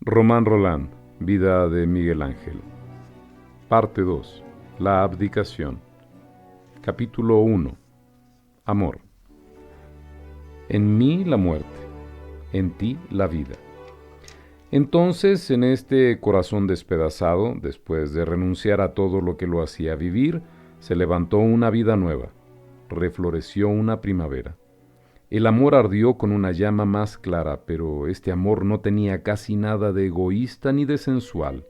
Román Roland, Vida de Miguel Ángel. Parte 2. La abdicación. Capítulo 1. Amor. En mí la muerte, en ti la vida. Entonces, en este corazón despedazado, después de renunciar a todo lo que lo hacía vivir, se levantó una vida nueva, refloreció una primavera. El amor ardió con una llama más clara, pero este amor no tenía casi nada de egoísta ni de sensual.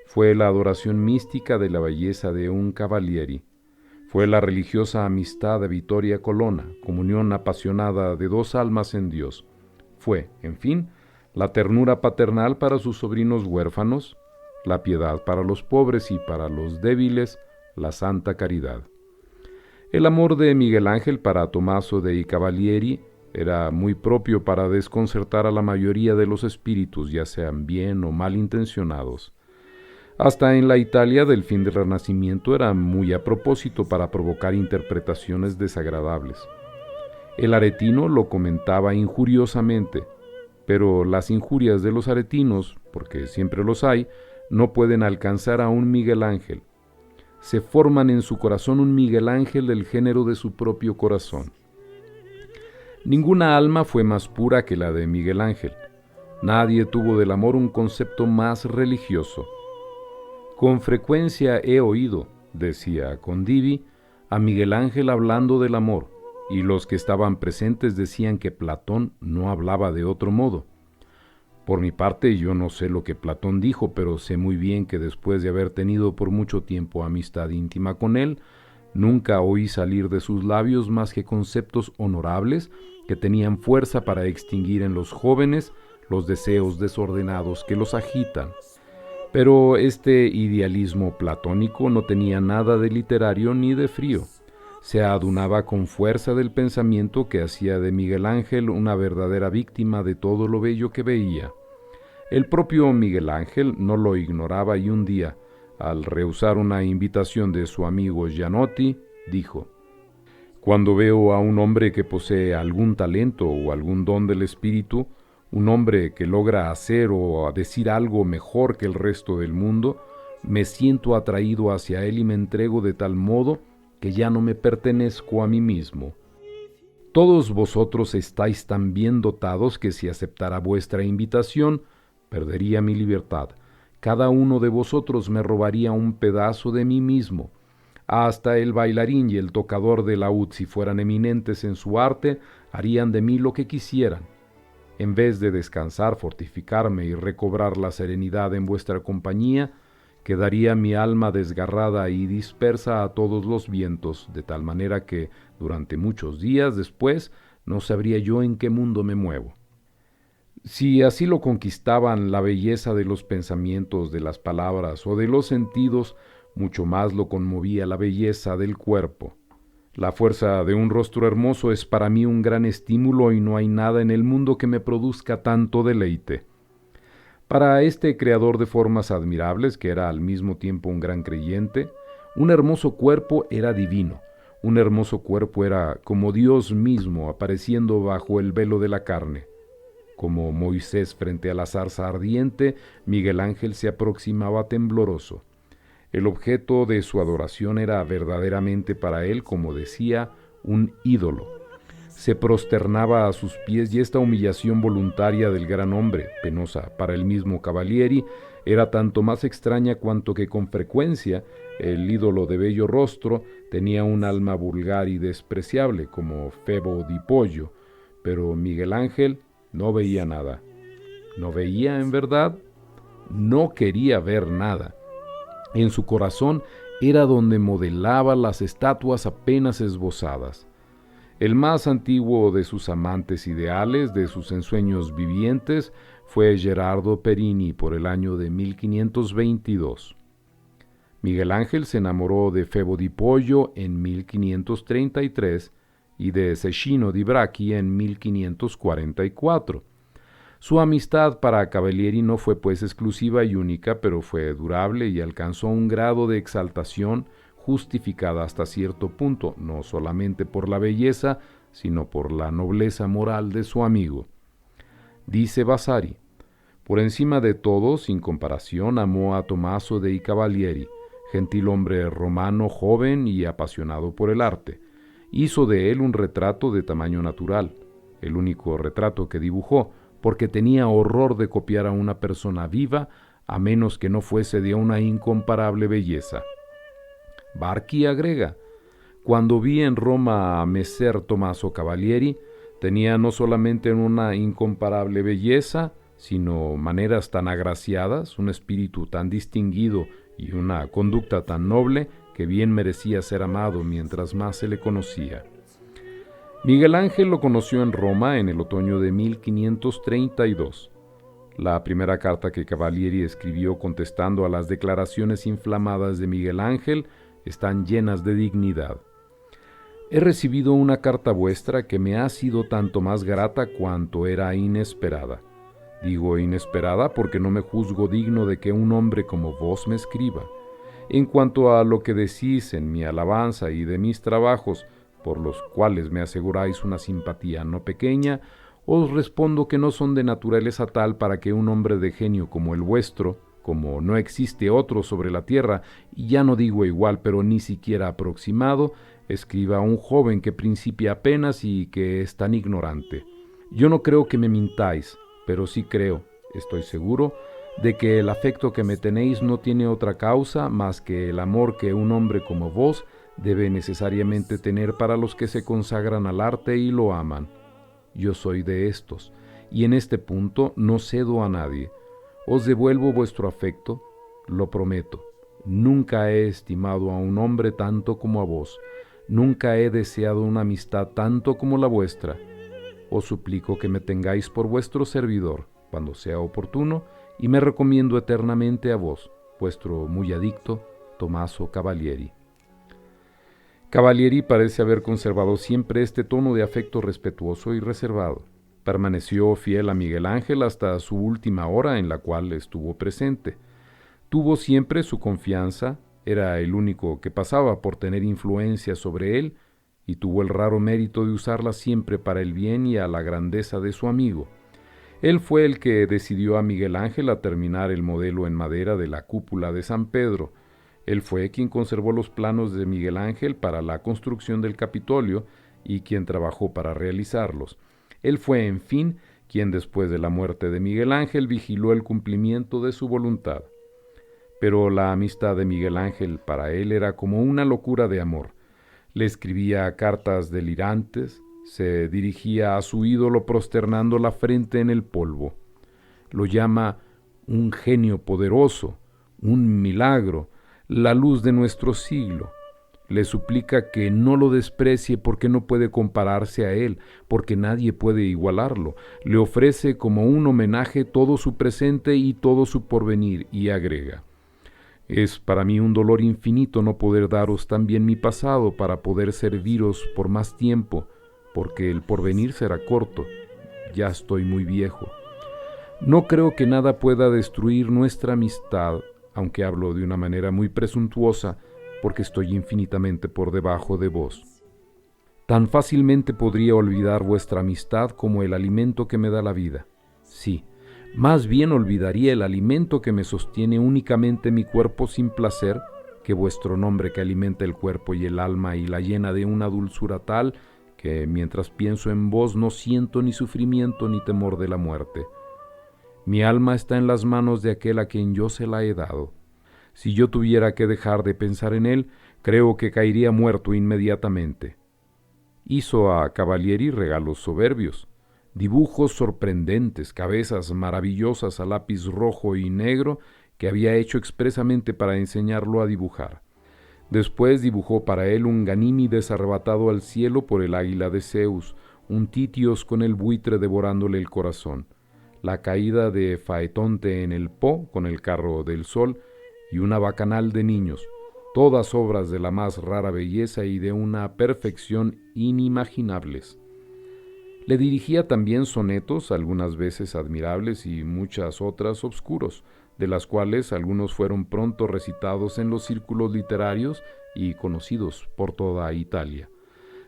Fue la adoración mística de la belleza de un cavalieri. Fue la religiosa amistad de Vittoria Colonna, comunión apasionada de dos almas en Dios. Fue, en fin, la ternura paternal para sus sobrinos huérfanos, la piedad para los pobres y para los débiles, la santa caridad. El amor de Miguel Ángel para Tommaso dei Cavalieri era muy propio para desconcertar a la mayoría de los espíritus, ya sean bien o mal intencionados. Hasta en la Italia del fin del Renacimiento era muy a propósito para provocar interpretaciones desagradables. El aretino lo comentaba injuriosamente, pero las injurias de los aretinos, porque siempre los hay, no pueden alcanzar a un Miguel Ángel. Se forman en su corazón un Miguel Ángel del género de su propio corazón. Ninguna alma fue más pura que la de Miguel Ángel. Nadie tuvo del amor un concepto más religioso. Con frecuencia he oído, decía Condivi, a Miguel Ángel hablando del amor, y los que estaban presentes decían que Platón no hablaba de otro modo. Por mi parte, yo no sé lo que Platón dijo, pero sé muy bien que después de haber tenido por mucho tiempo amistad íntima con él, nunca oí salir de sus labios más que conceptos honorables que tenían fuerza para extinguir en los jóvenes los deseos desordenados que los agitan. Pero este idealismo platónico no tenía nada de literario ni de frío. Se adunaba con fuerza del pensamiento que hacía de Miguel Ángel una verdadera víctima de todo lo bello que veía. El propio Miguel Ángel no lo ignoraba y un día, al rehusar una invitación de su amigo Gianotti, dijo: «Cuando veo a un hombre que posee algún talento o algún don del espíritu, un hombre que logra hacer o decir algo mejor que el resto del mundo, me siento atraído hacia él y me entrego de tal modo que ya no me pertenezco a mí mismo. Todos vosotros estáis tan bien dotados que si aceptara vuestra invitación, perdería mi libertad. Cada uno de vosotros me robaría un pedazo de mí mismo. Hasta el bailarín y el tocador de laúd, si fueran eminentes en su arte, harían de mí lo que quisieran. En vez de descansar, fortificarme y recobrar la serenidad en vuestra compañía, quedaría mi alma desgarrada y dispersa a todos los vientos, de tal manera que, durante muchos días después, no sabría yo en qué mundo me muevo». Si así lo conquistaban la belleza de los pensamientos, de las palabras o de los sentidos, mucho más lo conmovía la belleza del cuerpo. La fuerza de un rostro hermoso es para mí un gran estímulo y no hay nada en el mundo que me produzca tanto deleite. Para este creador de formas admirables, que era al mismo tiempo un gran creyente, un hermoso cuerpo era divino. Un hermoso cuerpo era como Dios mismo apareciendo bajo el velo de la carne. Como Moisés frente a la zarza ardiente, Miguel Ángel se aproximaba tembloroso. El objeto de su adoración era verdaderamente para él, como decía, un ídolo. Se prosternaba a sus pies y esta humillación voluntaria del gran hombre, penosa para el mismo Cavalieri, era tanto más extraña cuanto que con frecuencia el ídolo de bello rostro tenía un alma vulgar y despreciable, como Febo di Pollo, pero Miguel Ángel no veía nada. No veía en verdad, no quería ver nada. En su corazón era donde modelaba las estatuas apenas esbozadas. El más antiguo de sus amantes ideales, de sus ensueños vivientes, fue Gerardo Perini por el año de 1522. Miguel Ángel se enamoró de Febo di Pollo en 1533 y de Cecchino di Bracchi en 1544. Su amistad para Cavalieri no fue pues exclusiva y única, pero fue durable y alcanzó un grado de exaltación justificada hasta cierto punto, no solamente por la belleza, sino por la nobleza moral de su amigo. Dice Vasari: Por encima de todo, sin comparación, amó a Tommaso dei Cavalieri, gentilhombre romano joven y apasionado por el arte. Hizo de él un retrato de tamaño natural, el único retrato que dibujó, porque tenía horror de copiar a una persona viva, a menos que no fuese de una incomparable belleza. Barchi agrega: cuando vi en Roma a Messer Tommaso Cavalieri, tenía no solamente una incomparable belleza, sino maneras tan agraciadas, un espíritu tan distinguido y una conducta tan noble que bien merecía ser amado mientras más se le conocía. Miguel Ángel lo conoció en Roma en el otoño de 1532. La primera carta que Cavalieri escribió contestando a las declaraciones inflamadas de Miguel Ángel están llenas de dignidad. He recibido una carta vuestra que me ha sido tanto más grata cuanto era inesperada. Digo inesperada porque no me juzgo digno de que un hombre como vos me escriba. En cuanto a lo que decís en mi alabanza y de mis trabajos, por los cuales me aseguráis una simpatía no pequeña, os respondo que no son de naturaleza tal para que un hombre de genio como el vuestro, como no existe otro sobre la tierra, y ya no digo igual, pero ni siquiera aproximado, escriba a un joven que principia apenas y que es tan ignorante. Yo no creo que me mintáis, pero sí creo, estoy seguro, de que el afecto que me tenéis no tiene otra causa más que el amor que un hombre como vos debe necesariamente tener para los que se consagran al arte y lo aman. Yo soy de estos, y en este punto no cedo a nadie. Os devuelvo vuestro afecto, lo prometo. Nunca he estimado a un hombre tanto como a vos. Nunca he deseado una amistad tanto como la vuestra. Os suplico que me tengáis por vuestro servidor, cuando sea oportuno, y me recomiendo eternamente a vos, vuestro muy adicto Tommaso Cavalieri. Cavalieri parece haber conservado siempre este tono de afecto respetuoso y reservado. Permaneció fiel a Miguel Ángel hasta su última hora en la cual estuvo presente. Tuvo siempre su confianza, era el único que pasaba por tener influencia sobre él, y tuvo el raro mérito de usarla siempre para el bien y a la grandeza de su amigo. Él fue el que decidió a Miguel Ángel a terminar el modelo en madera de la cúpula de San Pedro. Él fue quien conservó los planos de Miguel Ángel para la construcción del Capitolio y quien trabajó para realizarlos. Él fue, en fin, quien después de la muerte de Miguel Ángel vigiló el cumplimiento de su voluntad. Pero la amistad de Miguel Ángel para él era como una locura de amor. Le escribía cartas delirantes, se dirigía a su ídolo prosternando la frente en el polvo. Lo llama un genio poderoso, un milagro, la luz de nuestro siglo. Le suplica que no lo desprecie porque no puede compararse a él, porque nadie puede igualarlo. Le ofrece como un homenaje todo su presente y todo su porvenir, y agrega: es para mí un dolor infinito no poder daros también mi pasado para poder serviros por más tiempo, porque el porvenir será corto. Ya estoy muy viejo. No creo que nada pueda destruir nuestra amistad, aunque hablo de una manera muy presuntuosa, porque estoy infinitamente por debajo de vos. Tan fácilmente podría olvidar vuestra amistad como el alimento que me da la vida. Sí, más bien olvidaría el alimento que me sostiene únicamente mi cuerpo sin placer, que vuestro nombre que alimenta el cuerpo y el alma y la llena de una dulzura tal, que mientras pienso en vos no siento ni sufrimiento ni temor de la muerte. Mi alma está en las manos de aquel a quien yo se la he dado. Si yo tuviera que dejar de pensar en él, creo que caería muerto inmediatamente. Hizo a Cavalieri regalos soberbios, dibujos sorprendentes, cabezas maravillosas a lápiz rojo y negro que había hecho expresamente para enseñarlo a dibujar. Después dibujó para él un Ganímedes arrebatado al cielo por el águila de Zeus, un Titios con el buitre devorándole el corazón, la caída de Faetonte en el Po con el carro del sol y una bacanal de niños, todas obras de la más rara belleza y de una perfección inimaginables. Le dirigía también sonetos, algunas veces admirables y muchas otras obscuros, de las cuales algunos fueron pronto recitados en los círculos literarios y conocidos por toda Italia.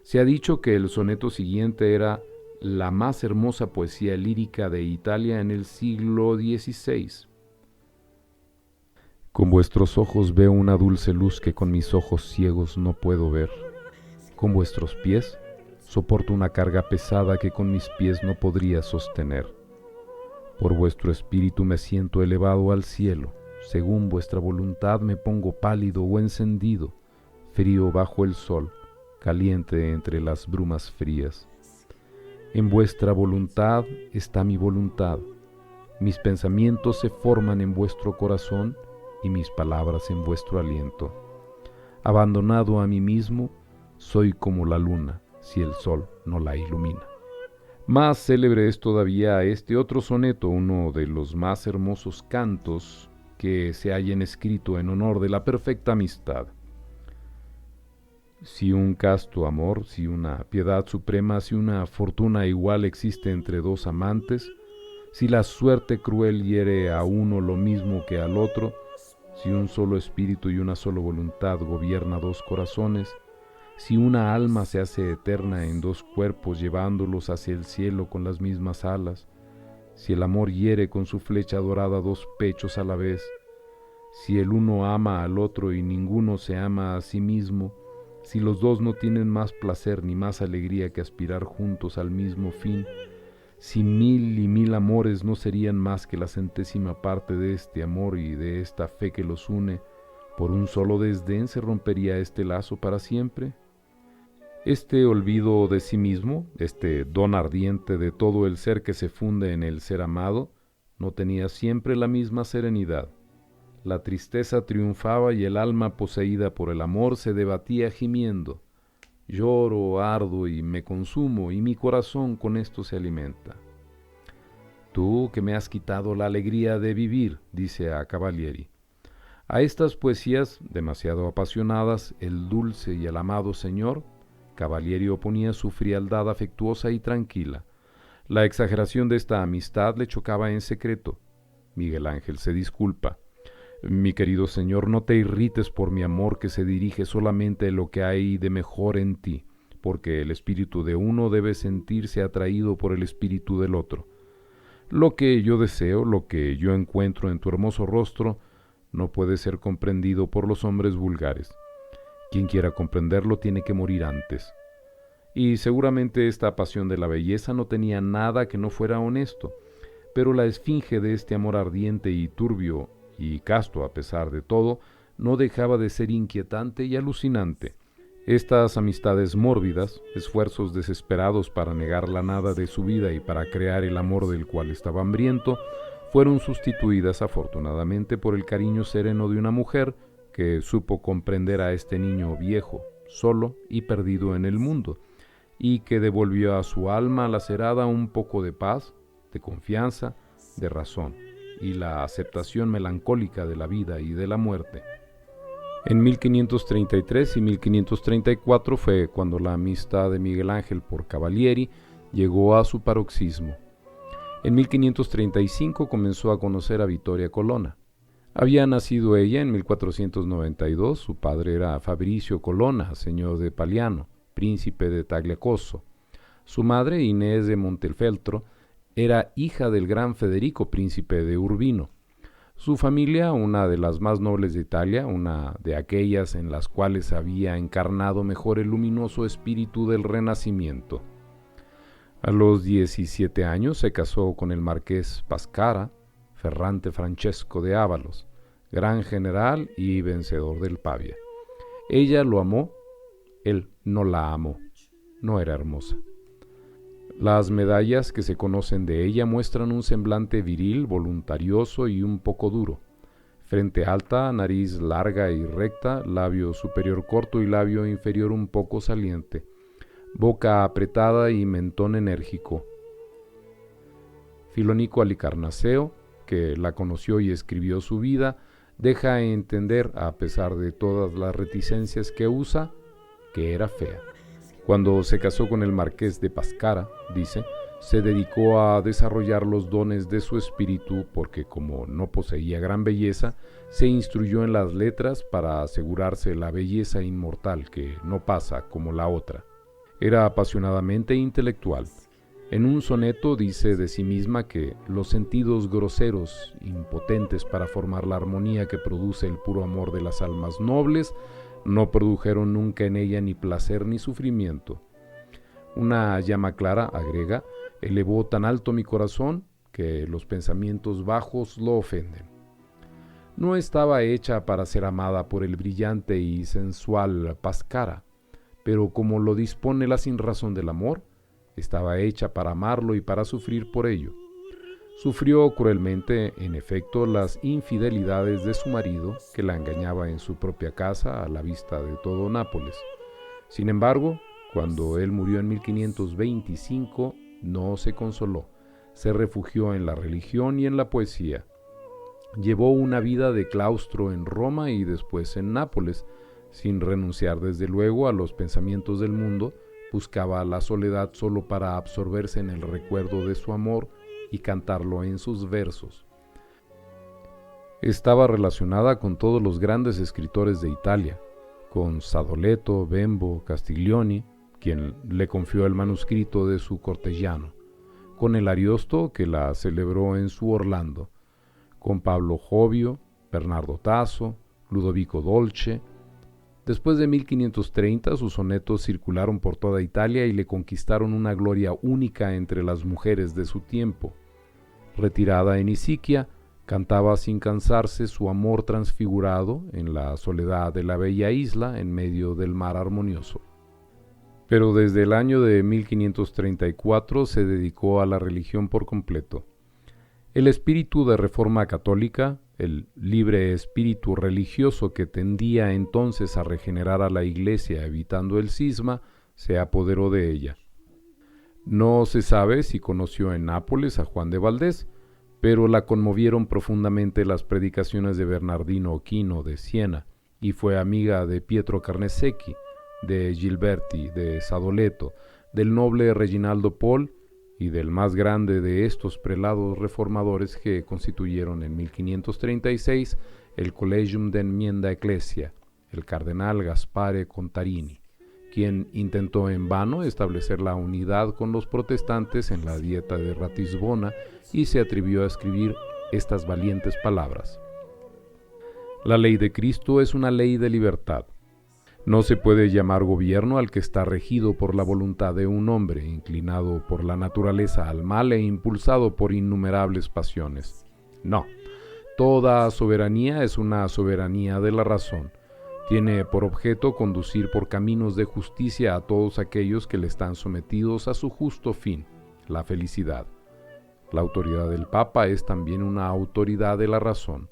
Se ha dicho que el soneto siguiente era la más hermosa poesía lírica de Italia en el siglo XVI. Con vuestros ojos veo una dulce luz que con mis ojos ciegos no puedo ver. Con vuestros pies soporto una carga pesada que con mis pies no podría sostener. Por vuestro espíritu me siento elevado al cielo. Según vuestra voluntad me pongo pálido o encendido, frío bajo el sol, caliente entre las brumas frías. En vuestra voluntad está mi voluntad. Mis pensamientos se forman en vuestro corazón y mis palabras en vuestro aliento. Abandonado a mí mismo, soy como la luna, si el sol no la ilumina. Más célebre es todavía este otro soneto, uno de los más hermosos cantos que se hayan escrito en honor de la perfecta amistad. Si un casto amor, si una piedad suprema, si una fortuna igual existe entre dos amantes, si la suerte cruel hiere a uno lo mismo que al otro, si un solo espíritu y una sola voluntad gobierna dos corazones, si una alma se hace eterna en dos cuerpos llevándolos hacia el cielo con las mismas alas, si el amor hiere con su flecha dorada dos pechos a la vez, si el uno ama al otro y ninguno se ama a sí mismo, si los dos no tienen más placer ni más alegría que aspirar juntos al mismo fin, si 1000 y 1000 amores no serían más que la centésima parte de este amor y de esta fe que los une, ¿por un solo desdén se rompería este lazo para siempre? Este olvido de sí mismo, este don ardiente de todo el ser que se funde en el ser amado, no tenía siempre la misma serenidad. La tristeza triunfaba y el alma poseída por el amor se debatía gimiendo. Lloro, ardo y me consumo, y mi corazón con esto se alimenta. Tú que me has quitado la alegría de vivir, dice a Cavalieri. A estas poesías, demasiado apasionadas, el dulce y el amado señor, Cavalieri oponía su frialdad afectuosa y tranquila. La exageración de esta amistad le chocaba en secreto. Miguel Ángel se disculpa. Mi querido señor, no te irrites por mi amor que se dirige solamente a lo que hay de mejor en ti, porque el espíritu de uno debe sentirse atraído por el espíritu del otro. Lo que yo deseo, lo que yo encuentro en tu hermoso rostro, no puede ser comprendido por los hombres vulgares. Quien quiera comprenderlo tiene que morir antes. Y seguramente esta pasión de la belleza no tenía nada que no fuera honesto, pero la esfinge de este amor ardiente y turbio y casto a pesar de todo, no dejaba de ser inquietante y alucinante. Estas amistades mórbidas, esfuerzos desesperados para negar la nada de su vida y para crear el amor del cual estaba hambriento, fueron sustituidas afortunadamente por el cariño sereno de una mujer que supo comprender a este niño viejo, solo y perdido en el mundo, y que devolvió a su alma lacerada un poco de paz, de confianza, de razón y la aceptación melancólica de la vida y de la muerte. En 1533 y 1534 fue cuando la amistad de Miguel Ángel por Cavalieri llegó a su paroxismo. En 1535 comenzó a conocer a Vittoria Colonna. Había nacido ella en 1492, su padre era Fabricio Colonna, señor de Paliano, príncipe de Tagliacozzo. Su madre, Inés de Montefeltro, era hija del gran Federico, príncipe de Urbino. Su familia, una de las más nobles de Italia, una de aquellas en las cuales había encarnado mejor el luminoso espíritu del Renacimiento. A los 17 años se casó con el marqués Pascara, Ferrante Francesco de Ávalos, gran general y vencedor del Pavia. Ella lo amó, él no la amó, no era hermosa. Las medallas que se conocen de ella muestran un semblante viril, voluntarioso y un poco duro. Frente alta, nariz larga y recta, labio superior corto y labio inferior un poco saliente. Boca apretada y mentón enérgico. Filonico Alicarnaseo, que la conoció y escribió su vida, deja entender, a pesar de todas las reticencias que usa, que era fea. Cuando se casó con el marqués de Pascara, dice, se dedicó a desarrollar los dones de su espíritu porque, como no poseía gran belleza, se instruyó en las letras para asegurarse la belleza inmortal que no pasa como la otra. Era apasionadamente intelectual. En un soneto dice de sí misma que los sentidos groseros, impotentes para formar la armonía que produce el puro amor de las almas nobles, no produjeron nunca en ella ni placer ni sufrimiento. Una llama clara, agrega, elevó tan alto mi corazón que los pensamientos bajos lo ofenden. No estaba hecha para ser amada por el brillante y sensual Pascara, pero como lo dispone la sinrazón del amor, estaba hecha para amarlo y para sufrir por ello. Sufrió cruelmente, en efecto, las infidelidades de su marido, que la engañaba en su propia casa a la vista de todo Nápoles. Sin embargo, cuando él murió en 1525, no se consoló, se refugió en la religión y en la poesía. Llevó una vida de claustro en Roma y después en Nápoles, sin renunciar desde luego a los pensamientos del mundo. Buscaba la soledad solo para absorberse en el recuerdo de su amor y cantarlo en sus versos. Estaba relacionada con todos los grandes escritores de Italia, con Sadoleto, Bembo, Castiglioni, quien le confió el manuscrito de su Cortegiano, con el Ariosto, que la celebró en su Orlando, con Pablo Jovio, Bernardo Tasso, Ludovico Dolce. Después de 1530, sus sonetos circularon por toda Italia y le conquistaron una gloria única entre las mujeres de su tiempo. Retirada en Isiquia, cantaba sin cansarse su amor transfigurado en la soledad de la bella isla en medio del mar armonioso. Pero desde el año de 1534 se dedicó a la religión por completo. El espíritu de reforma católica, el libre espíritu religioso que tendía entonces a regenerar a la Iglesia evitando el cisma, se apoderó de ella. No se sabe si conoció en Nápoles a Juan de Valdés, pero la conmovieron profundamente las predicaciones de Bernardino Quino de Siena, y fue amiga de Pietro Carnesecchi, de Gilberti, de Sadoleto, del noble Reginaldo Pol y del más grande de estos prelados reformadores que constituyeron en 1536 el Collegium de Enmienda Ecclesia, el cardenal Gaspare Contarini, quien intentó en vano establecer la unidad con los protestantes en la Dieta de Ratisbona y se atrevió a escribir estas valientes palabras: La ley de Cristo es una ley de libertad. No se puede llamar gobierno al que está regido por la voluntad de un hombre, inclinado por la naturaleza al mal e impulsado por innumerables pasiones. No, toda soberanía es una soberanía de la razón. Tiene por objeto conducir por caminos de justicia a todos aquellos que le están sometidos a su justo fin, la felicidad. La autoridad del Papa es también una autoridad de la razón.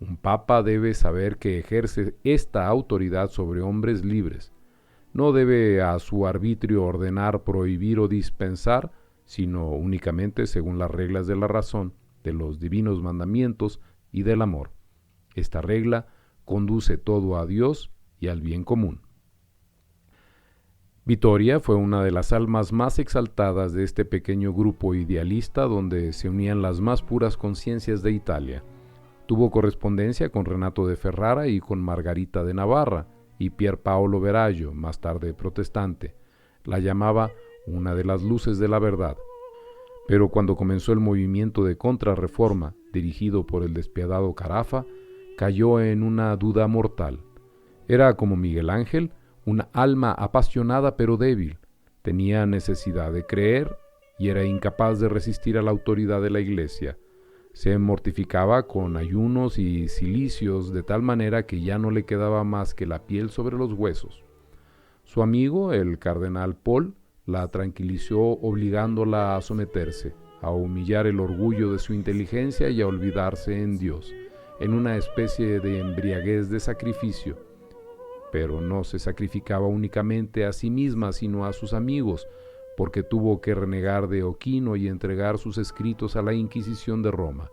Un papa debe saber que ejerce esta autoridad sobre hombres libres. No debe a su arbitrio ordenar, prohibir o dispensar, sino únicamente según las reglas de la razón, de los divinos mandamientos y del amor. Esta regla conduce todo a Dios y al bien común. Vittoria fue una de las almas más exaltadas de este pequeño grupo idealista donde se unían las más puras conciencias de Italia. Tuvo correspondencia con Renato de Ferrara y con Margarita de Navarra y Pier Paolo Verallo, más tarde protestante. La llamaba una de las luces de la verdad. Pero cuando comenzó el movimiento de contrarreforma dirigido por el despiadado Carafa, cayó en una duda mortal. Era como Miguel Ángel, una alma apasionada pero débil. Tenía necesidad de creer y era incapaz de resistir a la autoridad de la Iglesia. Se mortificaba con ayunos y cilicios de tal manera que ya no le quedaba más que la piel sobre los huesos. Su amigo, el cardenal Pol, la tranquilizó obligándola a someterse, a humillar el orgullo de su inteligencia y a olvidarse en Dios, en una especie de embriaguez de sacrificio. Pero no se sacrificaba únicamente a sí misma, sino a sus amigos, porque tuvo que renegar de Oquino y entregar sus escritos a la Inquisición de Roma.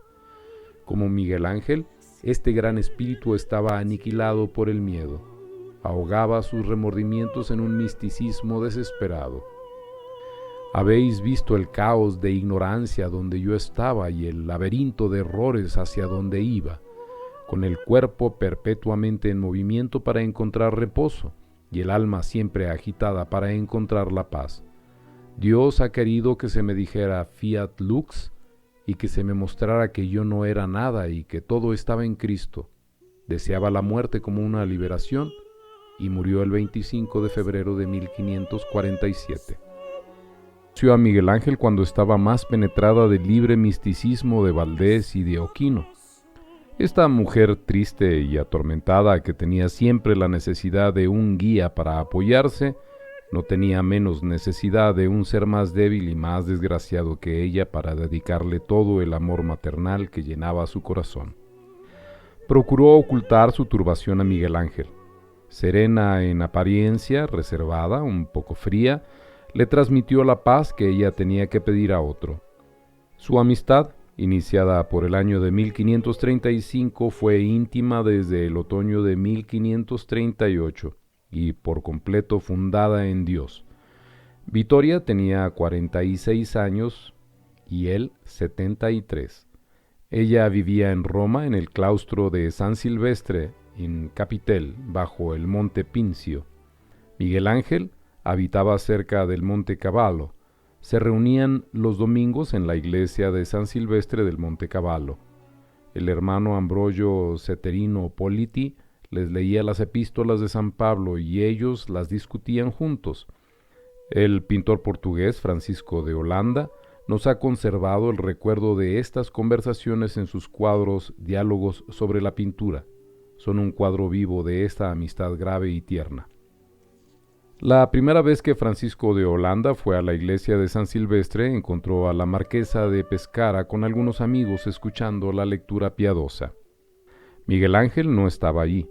Como Miguel Ángel, este gran espíritu estaba aniquilado por el miedo. Ahogaba sus remordimientos en un misticismo desesperado. Habéis visto el caos de ignorancia donde yo estaba y el laberinto de errores hacia donde iba, con el cuerpo perpetuamente en movimiento para encontrar reposo y el alma siempre agitada para encontrar la paz. Dios ha querido que se me dijera fiat lux y que se me mostrara que yo no era nada y que todo estaba en Cristo. Deseaba la muerte como una liberación y murió el 25 de febrero de 1547. Conoció a Miguel Ángel cuando estaba más penetrada del libre misticismo de Valdés y de Occhino. Esta mujer triste y atormentada, que tenía siempre la necesidad de un guía para apoyarse, no tenía menos necesidad de un ser más débil y más desgraciado que ella para dedicarle todo el amor maternal que llenaba su corazón. Procuró ocultar su turbación a Miguel Ángel. Serena en apariencia, reservada, un poco fría, le transmitió la paz que ella tenía que pedir a otro. Su amistad, iniciada por el año de 1535, fue íntima desde el otoño de 1538 y por completo fundada en Dios. Vittoria tenía 46 años y él 73. Ella vivía en Roma en el claustro de San Silvestre, en Capitel, bajo el monte Pincio. Miguel Ángel habitaba cerca del monte Cavallo. Se reunían los domingos en la iglesia de San Silvestre del Monte Cavallo. El hermano Ambrogio Ceterino Politi les leía las epístolas de San Pablo y ellos las discutían juntos. El pintor portugués Francisco de Holanda nos ha conservado el recuerdo de estas conversaciones en sus cuadros Diálogos sobre la pintura. Son un cuadro vivo de esta amistad grave y tierna. La primera vez que Francisco de Holanda fue a la iglesia de San Silvestre, encontró a la marquesa de Pescara con algunos amigos escuchando la lectura piadosa. Miguel Ángel no estaba allí.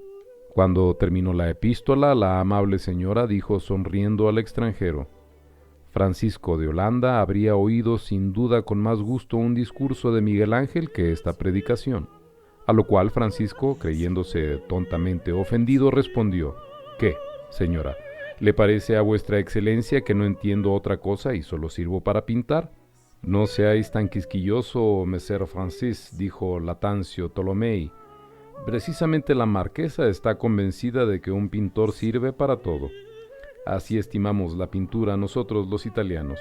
Cuando terminó la epístola, la amable señora dijo sonriendo al extranjero: Francisco de Holanda habría oído sin duda con más gusto un discurso de Miguel Ángel que esta predicación. A lo cual Francisco, creyéndose tontamente ofendido, respondió: ¿Qué, señora? ¿Le parece a vuestra excelencia que no entiendo otra cosa y solo sirvo para pintar? No seáis tan quisquilloso, Messer Francis, dijo Latancio Tolomei. Precisamente la marquesa está convencida de que un pintor sirve para todo. Así estimamos la pintura nosotros los italianos.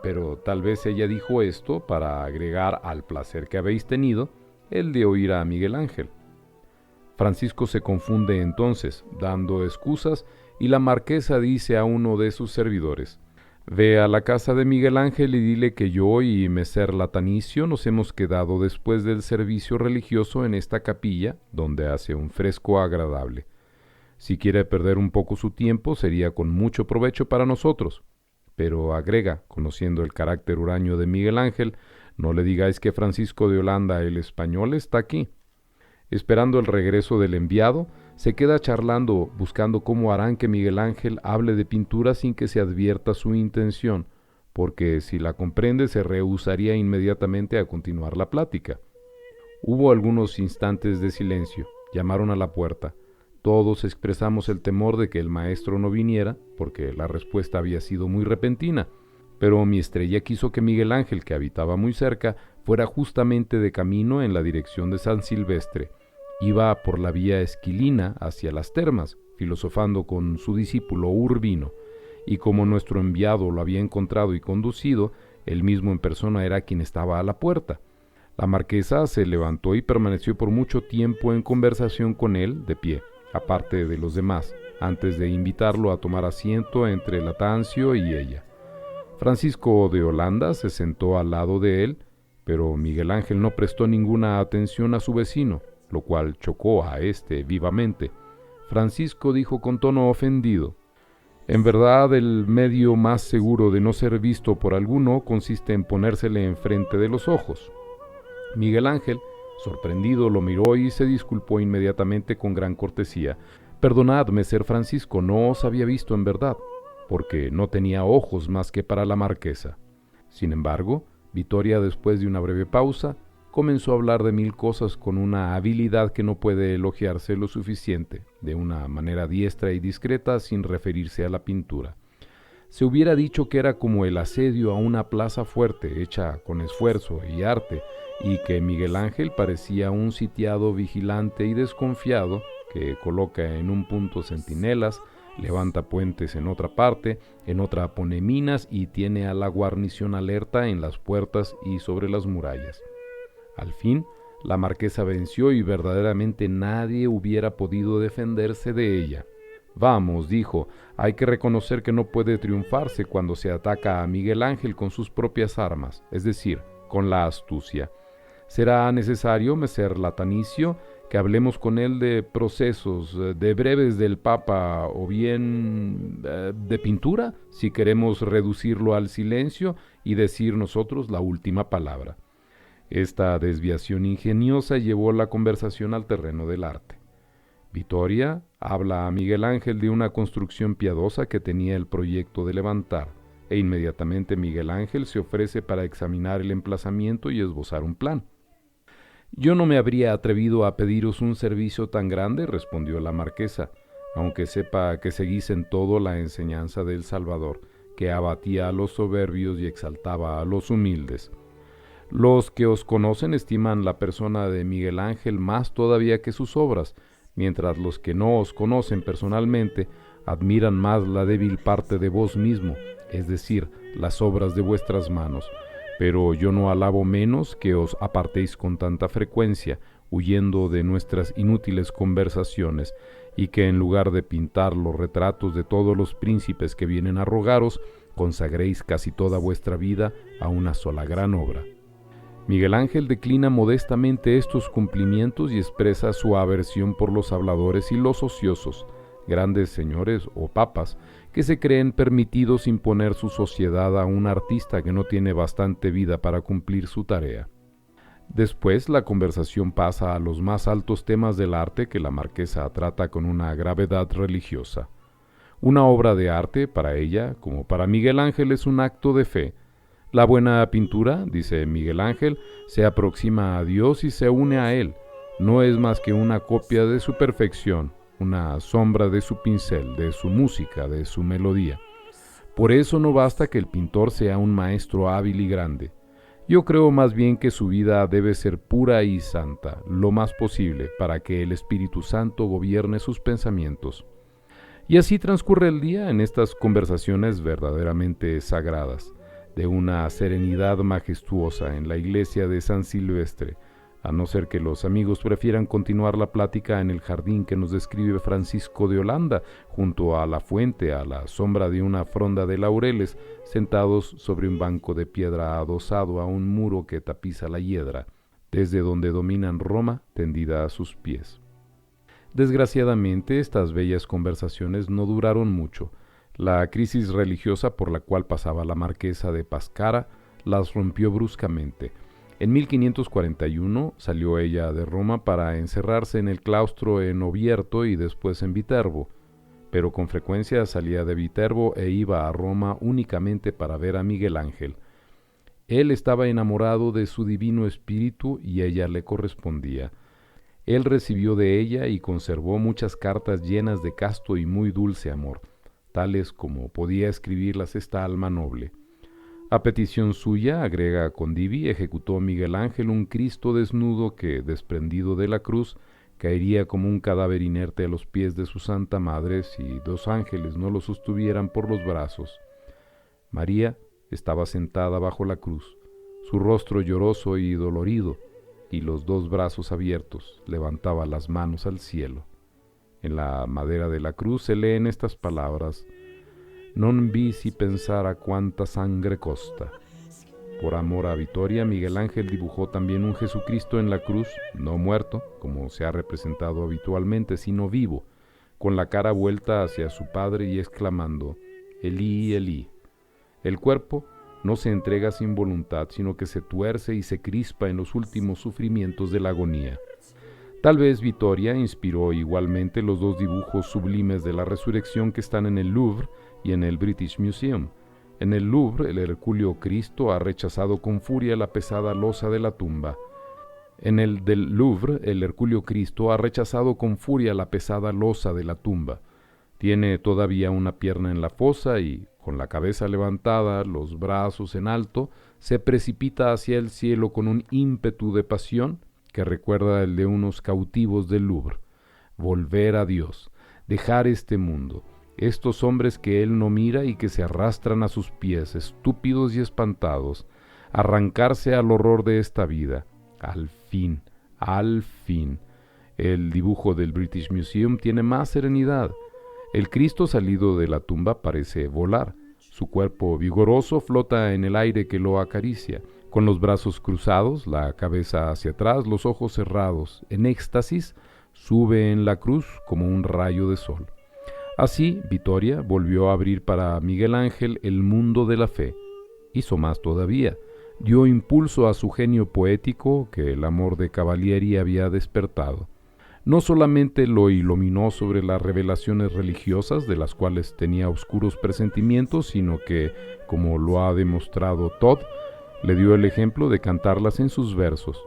Pero tal vez ella dijo esto para agregar al placer que habéis tenido el de oír a Miguel Ángel. Francisco se confunde entonces, dando excusas, y la marquesa dice a uno de sus servidores: Ve a la casa de Miguel Ángel y dile que yo y Messer Latanicio nos hemos quedado después del servicio religioso en esta capilla, donde hace un fresco agradable. Si quiere perder un poco su tiempo, sería con mucho provecho para nosotros. Pero agrega, conociendo el carácter huraño de Miguel Ángel, no le digáis que Francisco de Holanda, el español, está aquí. Esperando el regreso del enviado, se queda charlando, buscando cómo harán que Miguel Ángel hable de pintura sin que se advierta su intención, porque si la comprende se rehusaría inmediatamente a continuar la plática. Hubo algunos instantes de silencio. Llamaron a la puerta. Todos expresamos el temor de que el maestro no viniera, porque la respuesta había sido muy repentina, pero mi estrella quiso que Miguel Ángel, que habitaba muy cerca, fuera justamente de camino en la dirección de San Silvestre. Iba por la vía Esquilina hacia las termas, filosofando con su discípulo Urbino, y como nuestro enviado lo había encontrado y conducido, él mismo en persona era quien estaba a la puerta. La marquesa se levantó y permaneció por mucho tiempo en conversación con él, de pie, aparte de los demás, antes de invitarlo a tomar asiento entre Latancio y ella. Francisco de Holanda se sentó al lado de él, pero Miguel Ángel no prestó ninguna atención a su vecino, lo cual chocó a éste vivamente. Francisco dijo con tono ofendido: En verdad, el medio más seguro de no ser visto por alguno consiste en ponérsele enfrente de los ojos. Miguel Ángel, sorprendido, lo miró y se disculpó inmediatamente con gran cortesía. Perdonadme, Ser Francisco, no os había visto en verdad, porque no tenía ojos más que para la marquesa. Sin embargo, Vittoria, después de una breve pausa, comenzó a hablar de mil cosas con una habilidad que no puede elogiarse lo suficiente, de una manera diestra y discreta sin referirse a la pintura. Se hubiera dicho que era como el asedio a una plaza fuerte hecha con esfuerzo y arte, y que Miguel Ángel parecía un sitiado vigilante y desconfiado que coloca en un punto centinelas levanta puentes en otra parte, en otra pone minas y tiene a la guarnición alerta en las puertas y sobre las murallas. Al fin, la marquesa venció y verdaderamente nadie hubiera podido defenderse de ella. Vamos, dijo, hay que reconocer que no puede triunfarse cuando se ataca a Miguel Ángel con sus propias armas, es decir, con la astucia. Será necesario, Messer Latanicio, que hablemos con él de procesos, de breves del Papa o bien de pintura, si queremos reducirlo al silencio y decir nosotros la última palabra. Esta desviación ingeniosa llevó la conversación al terreno del arte. Vittoria habla a Miguel Ángel de una construcción piadosa que tenía el proyecto de levantar, e inmediatamente Miguel Ángel se ofrece para examinar el emplazamiento y esbozar un plan. «Yo no me habría atrevido a pediros un servicio tan grande», respondió la marquesa, «aunque sepa que seguís en todo la enseñanza del Salvador, que abatía a los soberbios y exaltaba a los humildes. Los que os conocen estiman la persona de Miguel Ángel más todavía que sus obras, mientras los que no os conocen personalmente admiran más la débil parte de vos mismo, es decir, las obras de vuestras manos. Pero yo no alabo menos que os apartéis con tanta frecuencia, huyendo de nuestras inútiles conversaciones, y que en lugar de pintar los retratos de todos los príncipes que vienen a rogaros, consagréis casi toda vuestra vida a una sola gran obra». Miguel Ángel declina modestamente estos cumplimientos y expresa su aversión por los habladores y los ociosos, grandes señores o papas, que se creen permitidos imponer su sociedad a un artista que no tiene bastante vida para cumplir su tarea. Después la conversación pasa a los más altos temas del arte que la marquesa trata con una gravedad religiosa. Una obra de arte, para ella, como para Miguel Ángel, es un acto de fe. La buena pintura, dice Miguel Ángel, se aproxima a Dios y se une a Él. No es más que una copia de su perfección, una sombra de su pincel, de su música, de su melodía. Por eso no basta que el pintor sea un maestro hábil y grande. Yo creo más bien que su vida debe ser pura y santa, lo más posible, para que el Espíritu Santo gobierne sus pensamientos. Y así transcurre el día en estas conversaciones verdaderamente sagradas, de una serenidad majestuosa en la iglesia de San Silvestre, a no ser que los amigos prefieran continuar la plática en el jardín que nos describe Francisco de Holanda, junto a la fuente, a la sombra de una fronda de laureles, sentados sobre un banco de piedra adosado a un muro que tapiza la hiedra, desde donde dominan Roma tendida a sus pies. Desgraciadamente, estas bellas conversaciones no duraron mucho. La crisis religiosa por la cual pasaba la marquesa de Pescara las rompió bruscamente. En 1541 salió ella de Roma para encerrarse en el claustro en Oviedo y después en Viterbo, pero con frecuencia salía de Viterbo e iba a Roma únicamente para ver a Miguel Ángel. Él estaba enamorado de su divino espíritu y ella le correspondía. Él recibió de ella y conservó muchas cartas llenas de casto y muy dulce amor, tales como podía escribirlas esta alma noble. A petición suya, agrega Condivi, ejecutó Miguel Ángel un Cristo desnudo que, desprendido de la cruz, caería como un cadáver inerte a los pies de su Santa Madre si dos ángeles no lo sostuvieran por los brazos. María estaba sentada bajo la cruz, su rostro lloroso y dolorido, y los dos brazos abiertos levantaba las manos al cielo. En la madera de la cruz se leen estas palabras: «Non vi si pensara cuánta sangre costa». Por amor a Vittoria, Miguel Ángel dibujó también un Jesucristo en la cruz, no muerto, como se ha representado habitualmente, sino vivo, con la cara vuelta hacia su Padre y exclamando: «Elí, Elí». El cuerpo no se entrega sin voluntad, sino que se tuerce y se crispa en los últimos sufrimientos de la agonía. Tal vez Vittoria inspiró igualmente los dos dibujos sublimes de la resurrección que están en el Louvre y en el British Museum. En el Louvre, el Herculeo Cristo ha rechazado con furia la pesada losa de la tumba. En el del Louvre, el Herculeo Cristo ha rechazado con furia la pesada losa de la tumba. Tiene todavía una pierna en la fosa y, con la cabeza levantada, los brazos en alto, se precipita hacia el cielo con un ímpetu de pasión que recuerda el de unos cautivos del Louvre. Volver a Dios, dejar este mundo, estos hombres que él no mira y que se arrastran a sus pies, estúpidos y espantados, arrancarse al horror de esta vida. Al fin, el dibujo del British Museum tiene más serenidad. El Cristo salido de la tumba parece volar. Su cuerpo vigoroso flota en el aire que lo acaricia. Con los brazos cruzados, la cabeza hacia atrás, los ojos cerrados, en éxtasis, sube en la cruz como un rayo de sol. Así, Vittoria volvió a abrir para Miguel Ángel el mundo de la fe. Hizo más todavía. Dio impulso a su genio poético que el amor de Cavalieri había despertado. No solamente lo iluminó sobre las revelaciones religiosas, de las cuales tenía oscuros presentimientos, sino que, como lo ha demostrado Todd, le dio el ejemplo de cantarlas en sus versos.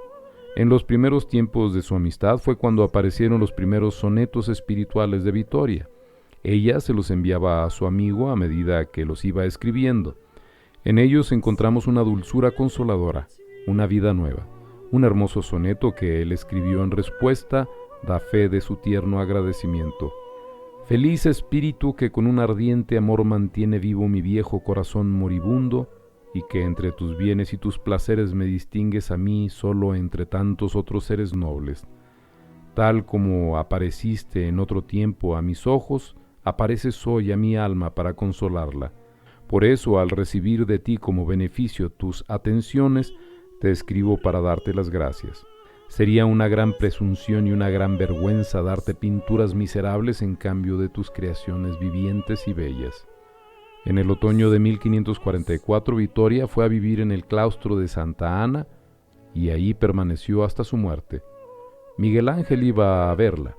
En los primeros tiempos de su amistad fue cuando aparecieron los primeros sonetos espirituales de Vittoria. Ella se los enviaba a su amigo a medida que los iba escribiendo. En ellos encontramos una dulzura consoladora, una vida nueva. Un hermoso soneto que él escribió en respuesta da fe de su tierno agradecimiento. Feliz espíritu que con un ardiente amor mantiene vivo mi viejo corazón moribundo, y que entre tus bienes y tus placeres me distingues a mí solo entre tantos otros seres nobles. Tal como apareciste en otro tiempo a mis ojos, apareces hoy a mi alma para consolarla. Por eso, al recibir de ti como beneficio tus atenciones, te escribo para darte las gracias. Sería una gran presunción y una gran vergüenza darte pinturas miserables en cambio de tus creaciones vivientes y bellas. En el otoño de 1544, Vittoria fue a vivir en el claustro de Santa Ana y ahí permaneció hasta su muerte. Miguel Ángel iba a verla.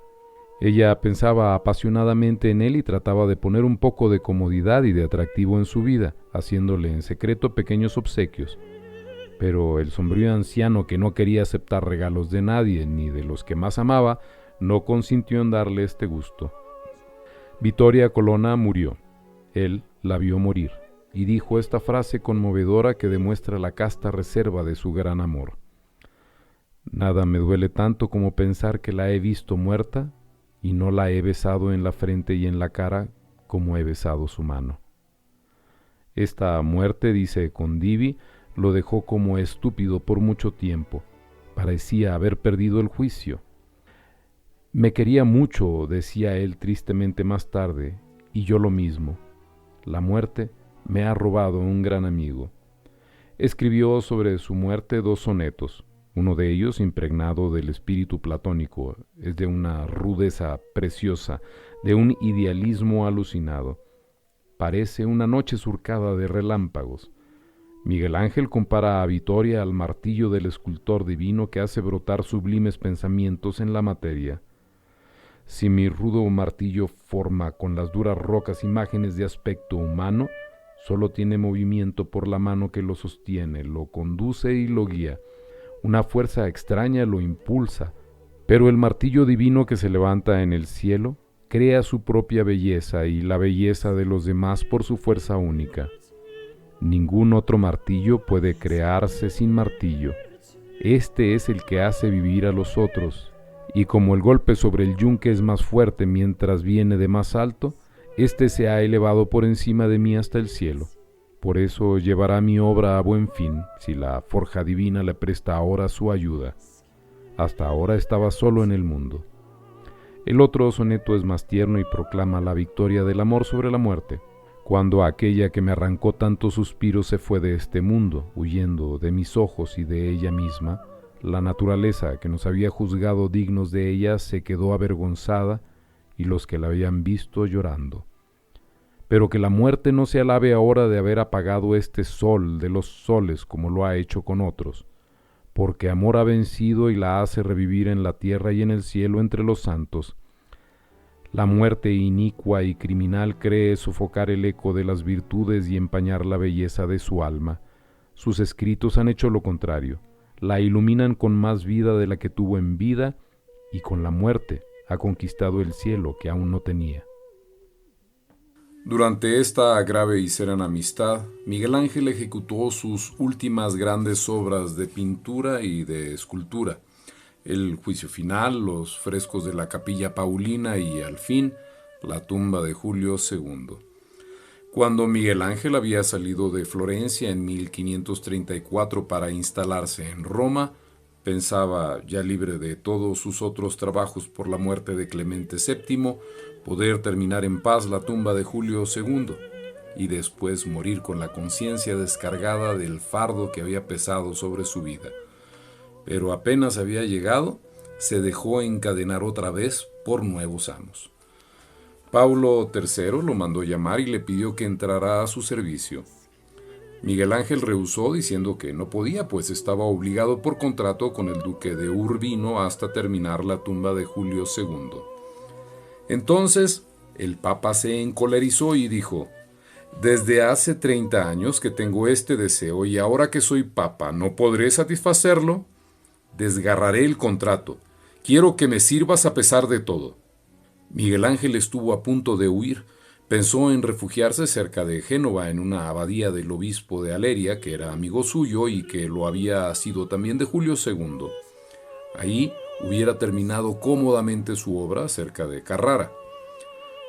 Ella pensaba apasionadamente en él y trataba de poner un poco de comodidad y de atractivo en su vida, haciéndole en secreto pequeños obsequios. Pero el sombrío anciano, que no quería aceptar regalos de nadie ni de los que más amaba, no consintió en darle este gusto. Vittoria Colonna murió. Él la vio morir y dijo esta frase conmovedora que demuestra la casta reserva de su gran amor. Nada me duele tanto como pensar que la he visto muerta y no la he besado en la frente y en la cara como he besado su mano. Esta muerte, dice Condivi, lo dejó como estúpido por mucho tiempo. Parecía haber perdido el juicio. Me quería mucho, decía él tristemente más tarde, y yo lo mismo. La muerte me ha robado un gran amigo. Escribió sobre su muerte 2 sonetos. Uno de ellos, impregnado del espíritu platónico, es de una rudeza preciosa, de un idealismo alucinado. Parece una noche surcada de relámpagos. Miguel Ángel compara a Vittoria al martillo del escultor divino que hace brotar sublimes pensamientos en la materia. Si mi rudo martillo forma con las duras rocas imágenes de aspecto humano, solo tiene movimiento por la mano que lo sostiene, lo conduce y lo guía. Una fuerza extraña lo impulsa, pero el martillo divino que se levanta en el cielo crea su propia belleza y la belleza de los demás por su fuerza única. Ningún otro martillo puede crearse sin martillo. Este es el que hace vivir a los otros, y como el golpe sobre el yunque es más fuerte mientras viene de más alto, este se ha elevado por encima de mí hasta el cielo. Por eso llevará mi obra a buen fin, si la forja divina le presta ahora su ayuda. Hasta ahora estaba solo en el mundo. El otro soneto es más tierno y proclama la victoria del amor sobre la muerte. Cuando aquella que me arrancó tantos suspiros se fue de este mundo, huyendo de mis ojos y de ella misma, la naturaleza que nos había juzgado dignos de ella se quedó avergonzada y los que la habían visto llorando. Pero que la muerte no se alabe ahora de haber apagado este sol de los soles como lo ha hecho con otros, porque amor ha vencido y la hace revivir en la tierra y en el cielo entre los santos. La muerte inicua y criminal cree sofocar el eco de las virtudes y empañar la belleza de su alma. Sus escritos han hecho lo contrario. La iluminan con más vida de la que tuvo en vida, y con la muerte ha conquistado el cielo que aún no tenía. Durante esta grave y serena amistad, Miguel Ángel ejecutó sus últimas grandes obras de pintura y de escultura: el Juicio Final, los frescos de la Capilla Paulina y, al fin, la tumba de Julio II. Cuando Miguel Ángel había salido de Florencia en 1534 para instalarse en Roma, pensaba, ya libre de todos sus otros trabajos por la muerte de Clemente VII, poder terminar en paz la tumba de Julio II y después morir con la conciencia descargada del fardo que había pesado sobre su vida. Pero apenas había llegado, se dejó encadenar otra vez por nuevos amos. Paulo III lo mandó llamar y le pidió que entrara a su servicio. Miguel Ángel rehusó diciendo que no podía, pues estaba obligado por contrato con el duque de Urbino hasta terminar la tumba de Julio II. Entonces el papa se encolerizó y dijo: «Desde hace 30 años que tengo este deseo y ahora que soy papa no podré satisfacerlo. Desgarraré el contrato. Quiero que me sirvas a pesar de todo». Miguel Ángel estuvo a punto de huir. Pensó en refugiarse cerca de Génova en una abadía del obispo de Aleria, que era amigo suyo y que lo había sido también de Julio II. Ahí hubiera terminado cómodamente su obra cerca de Carrara.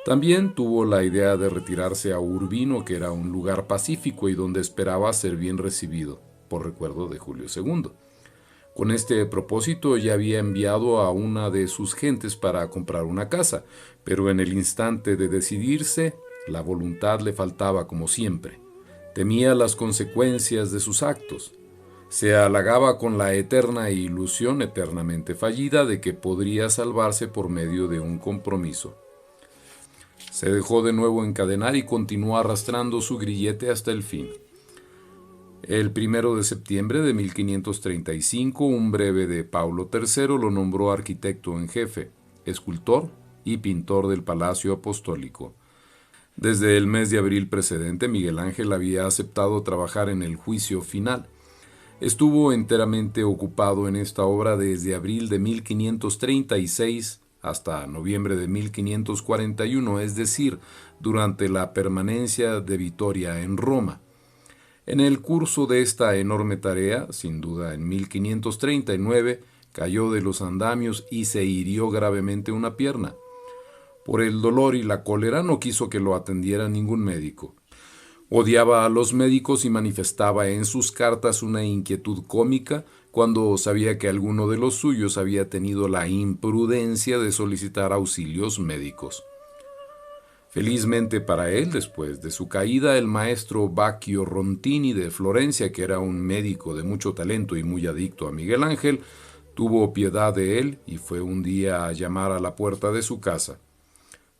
También tuvo la idea de retirarse a Urbino, que era un lugar pacífico y donde esperaba ser bien recibido, por recuerdo de Julio II. Con este propósito ya había enviado a una de sus gentes para comprar una casa, pero en el instante de decidirse, la voluntad le faltaba como siempre. Temía las consecuencias de sus actos. Se halagaba con la eterna ilusión eternamente fallida de que podría salvarse por medio de un compromiso. Se dejó de nuevo encadenar y continuó arrastrando su grillete hasta el fin. El 1 de septiembre de 1535, un breve de Paulo III lo nombró arquitecto en jefe, escultor y pintor del Palacio Apostólico. Desde el mes de abril precedente, Miguel Ángel había aceptado trabajar en el juicio final. Estuvo enteramente ocupado en esta obra desde abril de 1536 hasta noviembre de 1541, es decir, durante la permanencia de Vitoria en Roma. En el curso de esta enorme tarea, sin duda en 1539, cayó de los andamios y se hirió gravemente una pierna. Por el dolor y la cólera no quiso que lo atendiera ningún médico. Odiaba a los médicos y manifestaba en sus cartas una inquietud cómica cuando sabía que alguno de los suyos había tenido la imprudencia de solicitar auxilios médicos. Felizmente para él, después de su caída, el maestro Baccio Rontini de Florencia, que era un médico de mucho talento y muy adicto a Miguel Ángel, tuvo piedad de él y fue un día a llamar a la puerta de su casa.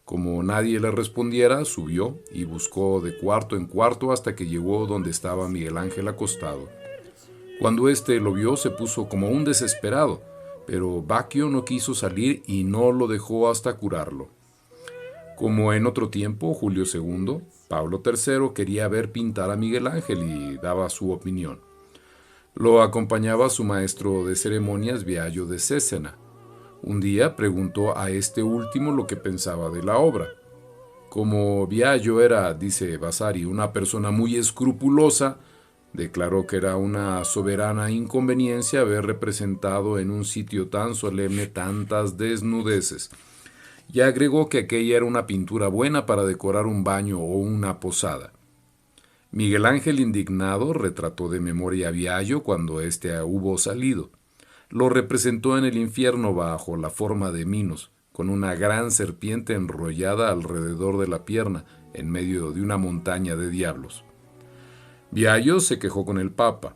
Como nadie le respondiera, subió y buscó de cuarto en cuarto hasta que llegó donde estaba Miguel Ángel acostado. Cuando éste lo vio, se puso como un desesperado, pero Baccio no quiso salir y no lo dejó hasta curarlo. Como en otro tiempo, Julio II, Pablo III quería ver pintar a Miguel Ángel y daba su opinión. Lo acompañaba su maestro de ceremonias, Biagio de Cesena. Un día preguntó a este último lo que pensaba de la obra. Como Biagio era, dice Vasari, una persona muy escrupulosa, declaró que era una soberana inconveniencia haber representado en un sitio tan solemne tantas desnudeces. Y agregó que aquella era una pintura buena para decorar un baño o una posada. Miguel Ángel, indignado, retrató de memoria a Biagio cuando éste hubo salido. Lo representó en el infierno bajo la forma de Minos, con una gran serpiente enrollada alrededor de la pierna, en medio de una montaña de diablos. Biagio se quejó con el Papa.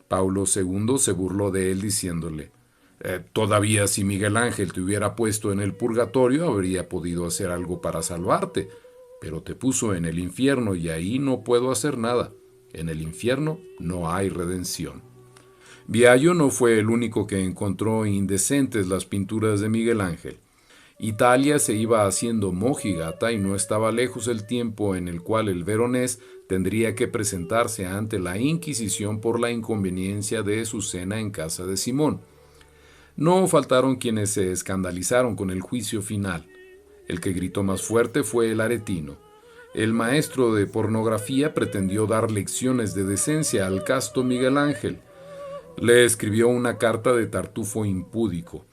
Paulo II se burló de él diciéndole: todavía si Miguel Ángel te hubiera puesto en el purgatorio, habría podido hacer algo para salvarte, pero te puso en el infierno y ahí no puedo hacer nada. En el infierno no hay redención. Biagio no fue el único que encontró indecentes las pinturas de Miguel Ángel. Italia se iba haciendo mojigata y no estaba lejos el tiempo en el cual el veronés tendría que presentarse ante la Inquisición por la inconveniencia de su cena en casa de Simón. No faltaron quienes se escandalizaron con el juicio final. El que gritó más fuerte fue el aretino. El maestro de pornografía pretendió dar lecciones de decencia al casto Miguel Ángel. Le escribió una carta de Tartufo impúdico.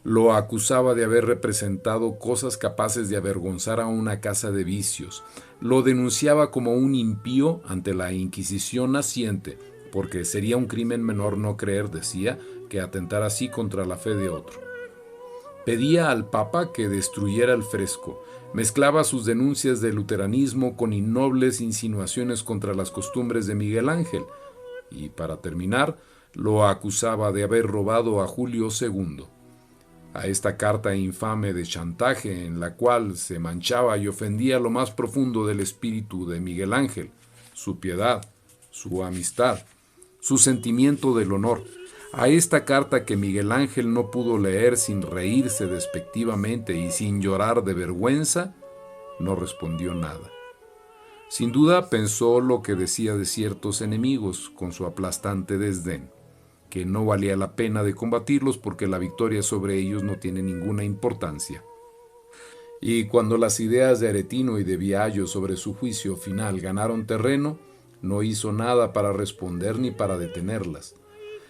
Lo acusaba de haber representado cosas capaces de avergonzar a una casa de vicios. Lo denunciaba como un impío ante la Inquisición naciente, porque sería un crimen menor no creer, decía, que atentar así contra la fe de otro. Pedía al Papa que destruyera el fresco. Mezclaba sus denuncias del luteranismo con innobles insinuaciones contra las costumbres de Miguel Ángel. Y para terminar, lo acusaba de haber robado a Julio II. A esta carta infame de chantaje en la cual se manchaba y ofendía lo más profundo del espíritu de Miguel Ángel, su piedad, su amistad, su sentimiento del honor. A esta carta que Miguel Ángel no pudo leer sin reírse despectivamente y sin llorar de vergüenza, no respondió nada. Sin duda pensó lo que decía de ciertos enemigos con su aplastante desdén, que no valía la pena de combatirlos porque la victoria sobre ellos no tiene ninguna importancia. Y cuando las ideas de Aretino y de Viallo sobre su juicio final ganaron terreno, no hizo nada para responder ni para detenerlas.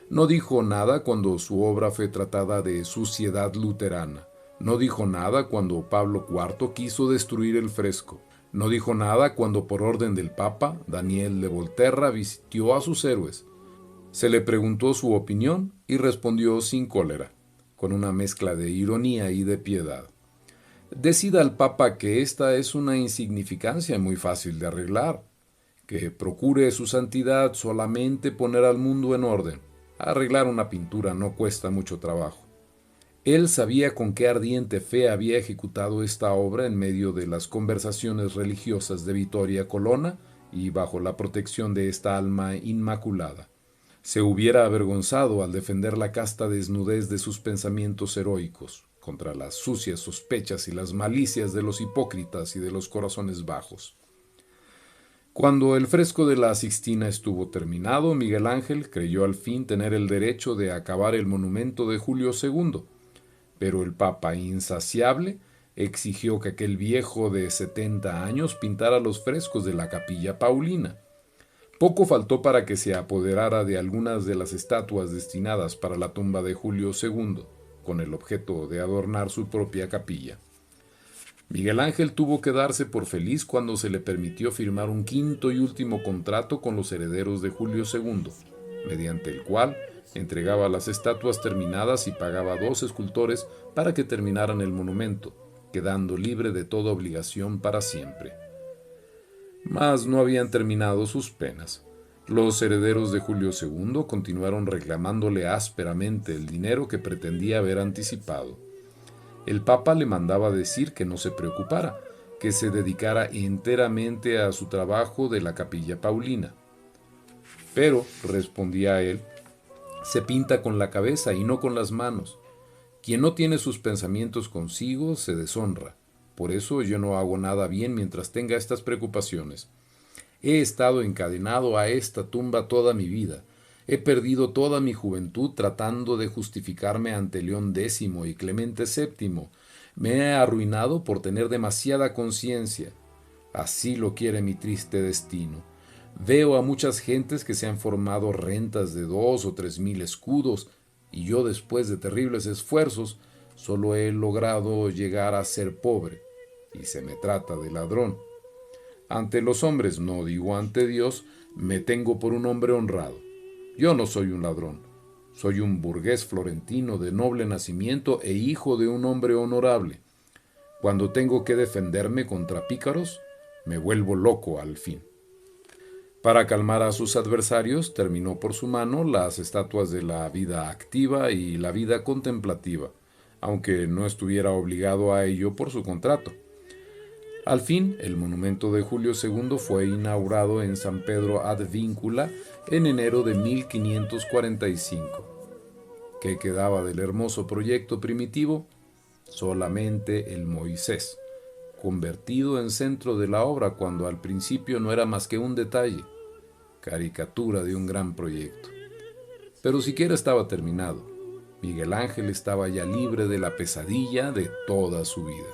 No dijo nada cuando su obra fue tratada de suciedad luterana. No dijo nada cuando Pablo IV quiso destruir el fresco. No dijo nada cuando por orden del Papa, Daniel de Volterra vistió a sus héroes. Se le preguntó su opinión y respondió sin cólera, con una mezcla de ironía y de piedad. Decida al Papa que esta es una insignificancia muy fácil de arreglar, que procure su santidad solamente poner al mundo en orden. Arreglar una pintura no cuesta mucho trabajo. Él sabía con qué ardiente fe había ejecutado esta obra en medio de las conversaciones religiosas de Vittoria Colonna y bajo la protección de esta alma inmaculada. Se hubiera avergonzado al defender la casta desnudez de sus pensamientos heroicos contra las sucias sospechas y las malicias de los hipócritas y de los corazones bajos. Cuando el fresco de la Sixtina estuvo terminado, Miguel Ángel creyó al fin tener el derecho de acabar el monumento de Julio II, pero el Papa insaciable exigió que aquel viejo de 70 años pintara los frescos de la Capilla Paulina. Poco faltó para que se apoderara de algunas de las estatuas destinadas para la tumba de Julio II, con el objeto de adornar su propia capilla. Miguel Ángel tuvo que darse por feliz cuando se le permitió firmar un quinto y último contrato con los herederos de Julio II, mediante el cual entregaba las estatuas terminadas y pagaba a 2 escultores para que terminaran el monumento, quedando libre de toda obligación para siempre. Mas no habían terminado sus penas. Los herederos de Julio II continuaron reclamándole ásperamente el dinero que pretendía haber anticipado. El Papa le mandaba decir que no se preocupara, que se dedicara enteramente a su trabajo de la Capilla Paulina. Pero, respondía él, se pinta con la cabeza y no con las manos. Quien no tiene sus pensamientos consigo se deshonra. Por eso yo no hago nada bien mientras tenga estas preocupaciones. He estado encadenado a esta tumba toda mi vida. He perdido toda mi juventud tratando de justificarme ante León X y Clemente VII. Me he arruinado por tener demasiada conciencia. Así lo quiere mi triste destino. Veo a muchas gentes que se han formado rentas de 2 o 3 mil escudos, y yo, después de terribles esfuerzos, solo he logrado llegar a ser pobre, y se me trata de ladrón. Ante los hombres, no digo ante Dios, me tengo por un hombre honrado. Yo no soy un ladrón. Soy un burgués florentino de noble nacimiento e hijo de un hombre honorable. Cuando tengo que defenderme contra pícaros, me vuelvo loco al fin. Para calmar a sus adversarios, terminó por su mano las estatuas de la vida activa y la vida contemplativa, aunque no estuviera obligado a ello por su contrato. Al fin, el monumento de Julio II fue inaugurado en San Pedro ad Víncula en enero de 1545. ¿Qué quedaba del hermoso proyecto primitivo? Solamente el Moisés, convertido en centro de la obra cuando al principio no era más que un detalle, caricatura de un gran proyecto. Pero siquiera estaba terminado. Miguel Ángel estaba ya libre de la pesadilla de toda su vida.